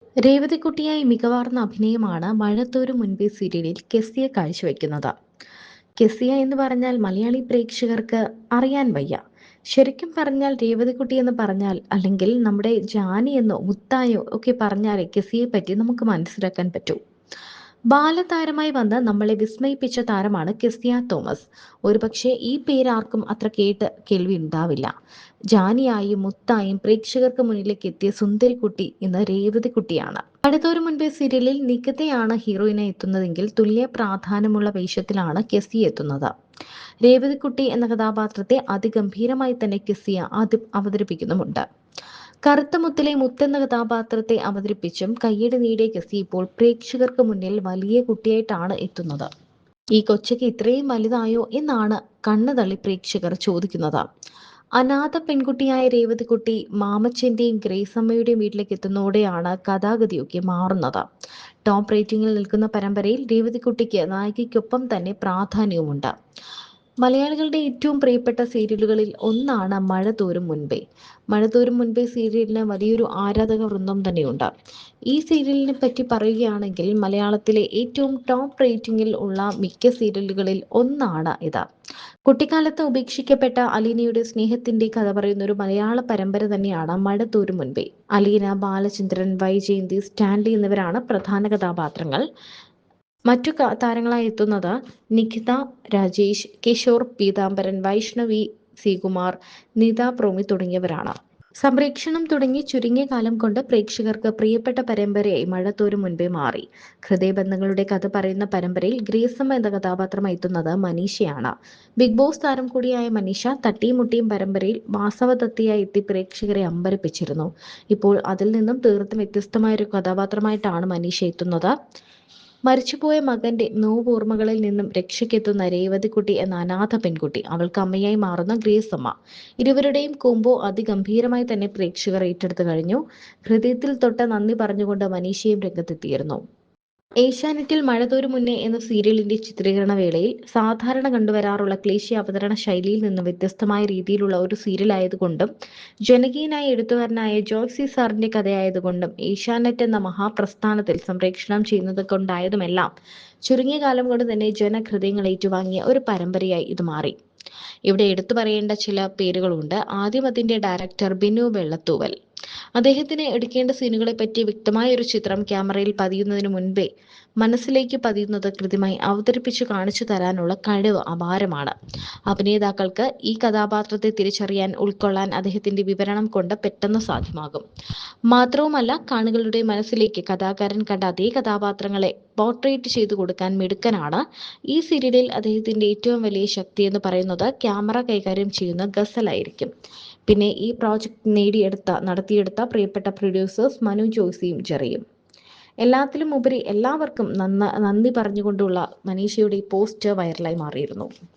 രേവതിക്കുട്ടിയായി മികവാർന്ന അഭിനയമാണ് മഴത്തോരു മുൻപേ സീരിയലിൽ കെസിയ കാഴ്ചവെക്കുന്നത്. കെസിയ എന്ന് പറഞ്ഞാൽ മലയാളി പ്രേക്ഷകർക്ക് അറിയാൻ വയ്യ. ശരിക്കും പറഞ്ഞാൽ രേവതിക്കുട്ടി എന്ന് പറഞ്ഞാൽ, അല്ലെങ്കിൽ നമ്മുടെ ജാനി എന്നോ മുത്തായോ ഒക്കെ പറഞ്ഞാലേ കെസിയെ പറ്റി നമുക്ക് മനസ്സിലാക്കാൻ പറ്റൂ. ബാലതാരമായി വന്ന് നമ്മളെ വിസ്മയിപ്പിച്ച താരമാണ് കെസിയ തോമസ്. ഒരുപക്ഷെ ഈ പേര് ആർക്കും അത്ര കേൾവി ഉണ്ടാവില്ല. ജാനിയായും മുത്തായും പ്രേക്ഷകർക്ക് മുന്നിലേക്ക് എത്തിയ സുന്ദരിക്കുട്ടി ഇന്ന് രേവതിക്കുട്ടിയാണ്. അടുത്തൊരു മുൻപേ സീരിയലിൽ നികിതയാണ് ഹീറോയിനായി എത്തുന്നതെങ്കിൽ തുല്യ പ്രാധാന്യമുള്ള വേഷത്തിലാണ് കെസി എത്തുന്നത്. രേവതിക്കുട്ടി എന്ന കഥാപാത്രത്തെ അതിഗംഭീരമായി തന്നെ കെസിയ അവതരിപ്പിക്കുന്നുമുണ്ട്. കറുത്ത മുത്തിലെ മുത്തെന്ന കഥാപാത്രത്തെ അവതരിപ്പിച്ചും കയ്യടി നേടിയ കെസി ഇപ്പോൾ പ്രേക്ഷകർക്ക് മുന്നിൽ വലിയ കുട്ടിയായിട്ടാണ് എത്തുന്നത്. ഈ കൊച്ചയ്ക്ക് ഇത്രയും വലുതായോ എന്നാണ് കണ്ണു തള്ളി പ്രേക്ഷകർ ചോദിക്കുന്നത്. അനാഥ പെൺകുട്ടിയായ രേവതിക്കുട്ടി മാമച്ചന്റെയും ഗ്രേസമ്മയുടെയും വീട്ടിലേക്ക് എത്തുന്നതോടെയാണ് കഥാഗതിയൊക്കെ മാറുന്നത്. ടോപ്പ് റേറ്റിംഗിൽ നിൽക്കുന്ന പരമ്പരയിൽ രേവതിക്കുട്ടിക്ക് നായികയ്ക്കൊപ്പം തന്നെ പ്രാധാന്യവുമുണ്ട്. മലയാളികളുടെ ഏറ്റവും പ്രിയപ്പെട്ട സീരിയലുകളിൽ ഒന്നാണ് മഴ തോരും മുൻപേ. മഴ തോരും മുൻപേ സീരിയലിന് വലിയൊരു ആരാധക വൃന്ദം തന്നെയുണ്ട്. ഈ സീരിയലിനെ പറ്റി പറയുകയാണെങ്കിൽ മലയാളത്തിലെ ഏറ്റവും ടോപ്പ് റേറ്റിംഗിൽ ഉള്ള മിക്ക സീരിയലുകളിൽ ഒന്നാണ് ഇത്. കുട്ടിക്കാലത്ത് ഉപേക്ഷിക്കപ്പെട്ട അലീനയുടെ സ്നേഹത്തിന്റെ കഥ പറയുന്ന ഒരു മലയാള പരമ്പര തന്നെയാണ് മഴ തോരും മുൻപേ. അലീന, ബാലചന്ദ്രൻ, വൈജയന്തി, സ്റ്റാൻലി എന്നിവരാണ് പ്രധാന കഥാപാത്രങ്ങൾ. മറ്റു താരങ്ങളായി എത്തുന്നത് നിഖിത, രാജേഷ്, കിഷോർ, പീതാംബരൻ, വൈഷ്ണവി, ശ്രീകുമാർ, നിത പ്രോമി തുടങ്ങിയവരാണ്. സംപ്രേക്ഷണം തുടങ്ങി ചുരുങ്ങിയ കാലം കൊണ്ട് പ്രേക്ഷകർക്ക് പ്രിയപ്പെട്ട പരമ്പരയായി മഴ തോരും മുൻപേ മാറി. ഹൃദയബന്ധങ്ങളുടെ കഥ പറയുന്ന പരമ്പരയിൽ ഗ്രേസമ്മ എന്ന കഥാപാത്രമായി എത്തുന്നത് മനീഷയാണ്. ബിഗ് ബോസ് താരം കൂടിയായ മനീഷ തട്ടിയും മുട്ടിയും പരമ്പരയിൽ വാസവദത്തയായി എത്തി പ്രേക്ഷകരെ അമ്പരപ്പിച്ചിരുന്നു. ഇപ്പോൾ അതിൽ നിന്നും തീർത്തും വ്യത്യസ്തമായ ഒരു കഥാപാത്രമായിട്ടാണ് മനീഷ എത്തുന്നത്. മരിച്ചുപോയ മകന്റെ നോവോർമ്മകളിൽ നിന്നും രക്ഷയ്ക്കെത്തുന്ന രേവതിക്കുട്ടി എന്ന അനാഥ പെൺകുട്ടി, അവൾക്ക് അമ്മയായി മാറുന്ന ഗ്രേസമ്മ, ഇരുവരുടെയും കോംബോ അതിഗംഭീരമായി തന്നെ പ്രേക്ഷകർ ഏറ്റെടുത്തു കഴിഞ്ഞു. ഹൃദയത്തിൽ തൊട്ട് നന്ദി പറഞ്ഞുകൊണ്ട് മനീഷയും രംഗത്തെത്തിയിരുന്നു. ഏഷ്യാനെറ്റിൽ മഴ തോരും മുന്നേ എന്ന സീരിയലിന്റെ ചിത്രീകരണ വേളയിൽ സാധാരണ കണ്ടുവരാറുള്ള ക്ലേശിയ അവതരണ ശൈലിയിൽ നിന്നും വ്യത്യസ്തമായ രീതിയിലുള്ള ഒരു സീരിയൽ ആയതുകൊണ്ടും ജനകീയനായ എഴുത്തുകാരനായ ജോയ്സി സാറിന്റെ കഥയായതുകൊണ്ടും ഏഷ്യാനെറ്റ് എന്ന മഹാപ്രസ്ഥാനത്തിൽ സംപ്രേക്ഷണം ചെയ്യുന്നത് കൊണ്ടായതുമെല്ലാം ചുരുങ്ങിയ കാലം കൊണ്ട് തന്നെ ജനഹൃദയങ്ങൾ ഏറ്റുവാങ്ങിയ ഒരു പരമ്പരയായി ഇത് മാറി. ഇവിടെ എടുത്തു പറയേണ്ട ചില പേരുകളുണ്ട്. ആദ്യം അതിന്റെ ഡയറക്ടർ ബിനു വെള്ളത്തൂവൽ. അദ്ദേഹത്തിന് എടുക്കേണ്ട സീനുകളെ പറ്റി വ്യക്തമായ ഒരു ചിത്രം ക്യാമറയിൽ പതിയുന്നതിന് മുൻപേ മനസ്സിലേക്ക് പതിയുന്നത് കൃത്യമായി അവതരിപ്പിച്ചു കാണിച്ചു തരാനുള്ള കഴിവ് അപാരമാണ്. അഭിനേതാക്കൾക്ക് ഈ കഥാപാത്രത്തെ തിരിച്ചറിയാൻ, ഉൾക്കൊള്ളാൻ അദ്ദേഹത്തിന്റെ വിവരണം കൊണ്ട് പെട്ടെന്ന് സാധ്യമാകും. മാത്രവുമല്ല, കാണികളുടെ മനസ്സിലേക്ക് കഥാകാരൻ കണ്ട അതേ കഥാപാത്രങ്ങളെ പോർട്രേറ്റ് ചെയ്തു കൊടുക്കാൻ മിടുക്കനാണ്. ഈ സീരിയലിൽ അദ്ദേഹത്തിന്റെ ഏറ്റവും വലിയ ശക്തി എന്ന് പറയുന്നത് ക്യാമറ കൈകാര്യം ചെയ്യുന്ന ഗസലായിരിക്കും. പിന്നെ ഈ പ്രോജക്റ്റ് നടത്തിയെടുത്ത പ്രിയപ്പെട്ട പ്രൊഡ്യൂസേഴ്സ് മനു ജോസിയും ജെറിയും. എല്ലാത്തിലും ഉപരി എല്ലാവർക്കും നന്ദി പറഞ്ഞുകൊണ്ടുള്ള മനീഷയുടെ പോസ്റ്റ് വൈറലായി മാറിയിരുന്നു.